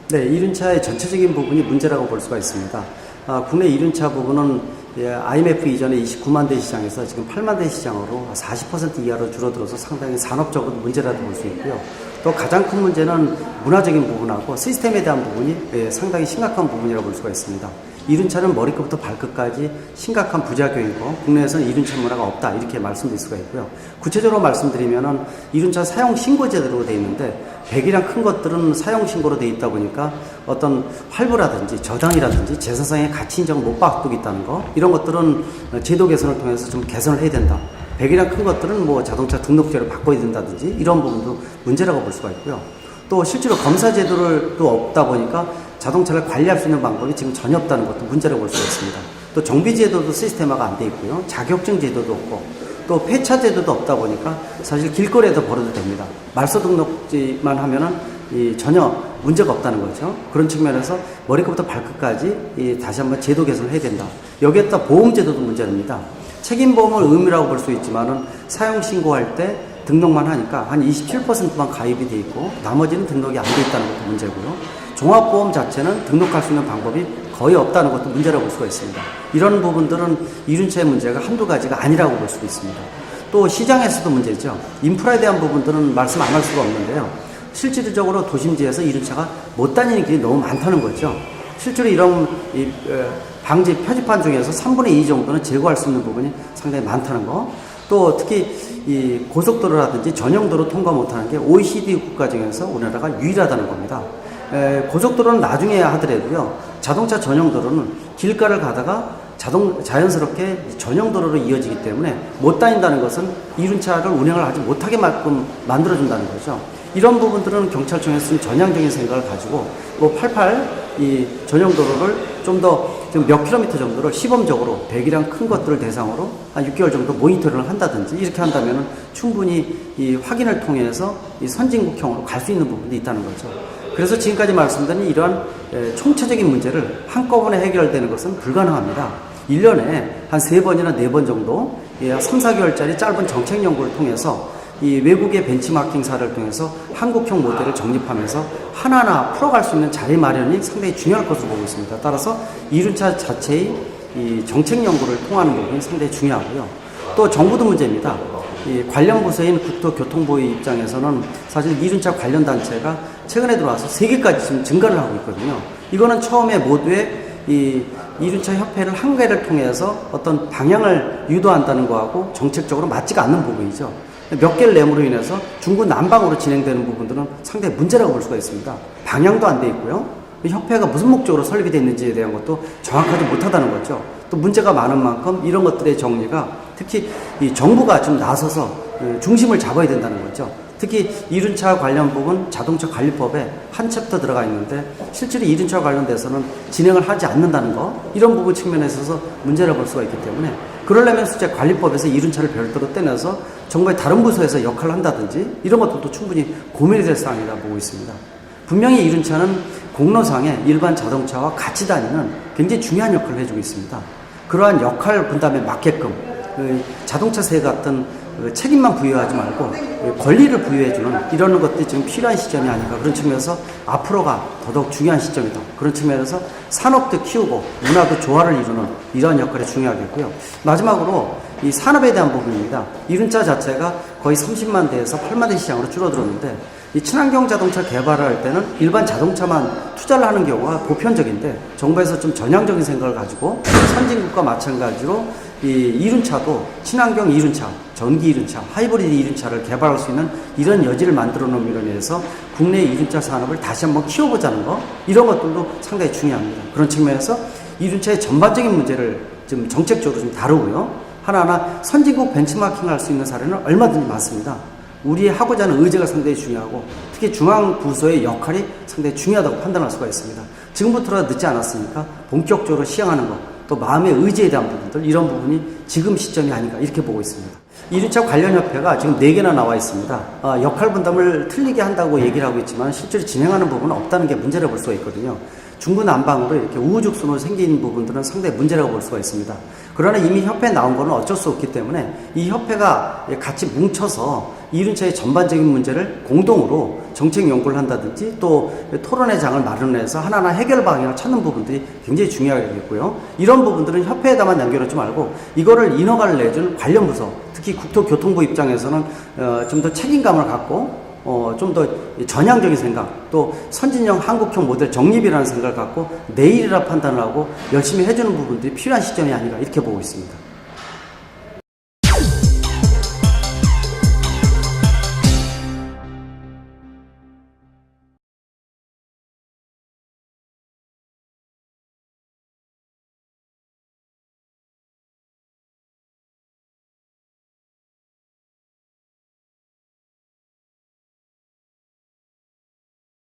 네, 이륜차의 전체적인 부분이 문제라고 볼 수가 있습니다. 국내 이륜차 부분은 IMF 이전에 29만 대 시장에서 지금 8만 대 시장으로 40% 이하로 줄어들어서 상당히 산업적으로 문제라고 볼 수 있고요. 또 가장 큰 문제는 문화적인 부분하고 시스템에 대한 부분이 상당히 심각한 부분이라고 볼 수가 있습니다. 이륜차는 머리끝부터 발끝까지 심각한 부작용이고 국내에서는 이륜차 문화가 없다 이렇게 말씀드릴 수가 있고요. 구체적으로 말씀드리면은 이륜차 사용 신고 제도로 되어 있는데 배기량 큰 것들은 사용 신고로 되어 있다 보니까 어떤 활부라든지 저당이라든지 제사상의 가치 인정을 못 받고 있다는 거 이런 것들은 제도 개선을 통해서 좀 개선을 해야 된다. 배기량 큰 것들은 뭐 자동차 등록제를 바꿔야 된다든지 이런 부분도 문제라고 볼 수가 있고요. 또 실제로 검사 제도를 또 없다 보니까 자동차를 관리할 수 있는 방법이 지금 전혀 없다는 것도 문제라고 볼 수가 있습니다. 또 정비 제도도 시스템화가 안 돼 있고요. 자격증 제도도 없고 또 폐차 제도도 없다 보니까 사실 길거리에도 벌어도 됩니다. 말소 등록지만 하면은 전혀 문제가 없다는 거죠. 그런 측면에서 머리끝부터 발끝까지 다시 한번 제도 개선을 해야 된다. 여기에다 보험 제도도 문제입니다. 책임보험을 의무라고 볼 수 있지만은 사용 신고할 때 등록만 하니까 한 27%만 가입이 돼 있고 나머지는 등록이 안 돼 있다는 것도 문제고요. 종합보험 자체는 등록할 수 있는 방법이 거의 없다는 것도 문제라고 볼 수가 있습니다. 이런 부분들은 이륜차의 문제가 한두 가지가 아니라고 볼 수가 있습니다. 또 시장에서도 문제죠. 인프라에 대한 부분들은 말씀 안 할 수가 없는데요. 실질적으로 도심지에서 이륜차가 못 다니는 길이 너무 많다는 거죠. 실제로 이런 방지 표지판 중에서 3분의 2 정도는 제거할 수 있는 부분이 상당히 많다는 거. 또 특히 이 고속도로라든지 전용도로 통과 못하는 게 OECD 국가 중에서 우리나라가 유일하다는 겁니다. 고속도로는 나중에 하더라도요. 자동차 전용도로는 길가를 가다가 자연스럽게 전용도로로 이어지기 때문에 못 다닌다는 것은 이륜차를 운행을 하지 못하게 만들어준다는 거죠. 이런 부분들은 경찰청에서 좀 전향적인 생각을 가지고 뭐 88 이 전용도로를 좀 더 몇 킬로미터 정도를 시범적으로 배기량 큰 것들을 대상으로 한 6개월 정도 모니터링을 한다든지 이렇게 한다면 충분히 이 확인을 통해서 이 선진국형으로 갈 수 있는 부분도 있다는 거죠. 그래서 지금까지 말씀드린 이러한 총체적인 문제를 한꺼번에 해결되는 것은 불가능합니다. 1년에 한 3번이나 4번 정도 3, 4개월짜리 짧은 정책 연구를 통해서 이 외국의 벤치마킹사를 통해서 한국형 모델을 정립하면서 하나하나 풀어갈 수 있는 자리 마련이 상당히 중요할 것으로 보고 있습니다. 따라서 이륜차 자체의 이 정책 연구를 통하는 부분이 상당히 중요하고요. 또 정부도 문제입니다. 이 관련 부서인 국토교통부의 입장에서는 사실 이륜차 관련 단체가 최근에 들어와서 3개까지 지금 증가를 하고 있거든요. 이거는 처음에 모두의 이 이륜차 협회를 한 개를 통해서 어떤 방향을 유도한다는 거하고 정책적으로 맞지가 않는 부분이죠. 몇 개를 내므로 인해서 중구난방으로 진행되는 부분들은 상당히 문제라고 볼 수가 있습니다. 방향도 안 돼 있고요. 협회가 무슨 목적으로 설립되어 있는지에 대한 것도 정확하지 못하다는 거죠. 또 문제가 많은 만큼 이런 것들의 정리가 특히 이 정부가 좀 나서서 중심을 잡아야 된다는 거죠. 특히 이륜차 관련 부분 자동차 관리법에 한 챕터 들어가 있는데 실제로 이륜차 관련돼서는 진행을 하지 않는다는 거 이런 부분 측면에 있어서 문제라고 볼 수가 있기 때문에 그러려면 실제 관리법에서 이륜차를 별도로 떼내서 정부의 다른 부서에서 역할을 한다든지 이런 것들도 충분히 고민이 될 사항이라고 보고 있습니다. 분명히 이륜차는 공로상에 일반 자동차와 같이 다니는 굉장히 중요한 역할을 해주고 있습니다. 그러한 역할 분담에 맞게끔 자동차세 같은 책임만 부여하지 말고 권리를 부여해주는 이런 것들이 지금 필요한 시점이 아닌가 그런 측면에서 앞으로가 더더욱 중요한 시점이다. 그런 측면에서 산업도 키우고 문화도 조화를 이루는 이러한 역할이 중요하겠고요. 마지막으로 이 산업에 대한 부분입니다. 이륜차 자체가 거의 30만 대에서 8만 대 시장으로 줄어들었는데 이 친환경 자동차 개발을 할 때는 일반 자동차만 투자를 하는 경우가 보편적인데 정부에서 좀 전향적인 생각을 가지고 선진국과 마찬가지로 이 이륜차도 친환경 이륜차, 전기 이륜차, 하이브리드 이륜차를 개발할 수 있는 이런 여지를 만들어 놓음으로 인해서 국내 이륜차 산업을 다시 한번 키워보자는 거 이런 것들도 상당히 중요합니다. 그런 측면에서 이륜차의 전반적인 문제를 좀 정책적으로 좀 다루고요. 하나하나 선진국 벤치마킹 할 수 있는 사례는 얼마든지 많습니다. 우리 하고자 하는 의제가 상당히 중요하고 특히 중앙 부서의 역할이 상당히 중요하다고 판단할 수가 있습니다. 지금부터라도 늦지 않았으니까 본격적으로 시행하는 것, 또 마음의 의지에 대한 부분들 이런 부분이 지금 시점이 아닌가 이렇게 보고 있습니다. 이륜차 관련 협회가 지금 4개나 나와 있습니다. 역할 분담을 틀리게 한다고 얘기를 하고 있지만 실제로 진행하는 부분은 없다는 게 문제라고 볼 수가 있거든요. 중구난방으로 이렇게 우후죽순으로 생긴 부분들은 상당히 문제라고 볼 수가 있습니다. 그러나 이미 협회에 나온 거는 어쩔 수 없기 때문에 이 협회가 같이 뭉쳐서 이륜차의 전반적인 문제를 공동으로 정책 연구를 한다든지 또 토론회 장을 마련해서 하나하나 해결 방향을 찾는 부분들이 굉장히 중요하겠고요. 이런 부분들은 협회에다만 남겨놓지 말고 이거를 인허가를 내줄 관련 부서, 특히 국토교통부 입장에서는 좀 더 책임감을 갖고 좀 더 전향적인 생각, 또 선진형 한국형 모델 정립이라는 생각을 갖고 내일이라 판단을 하고 열심히 해주는 부분들이 필요한 시점이 아닌가 이렇게 보고 있습니다.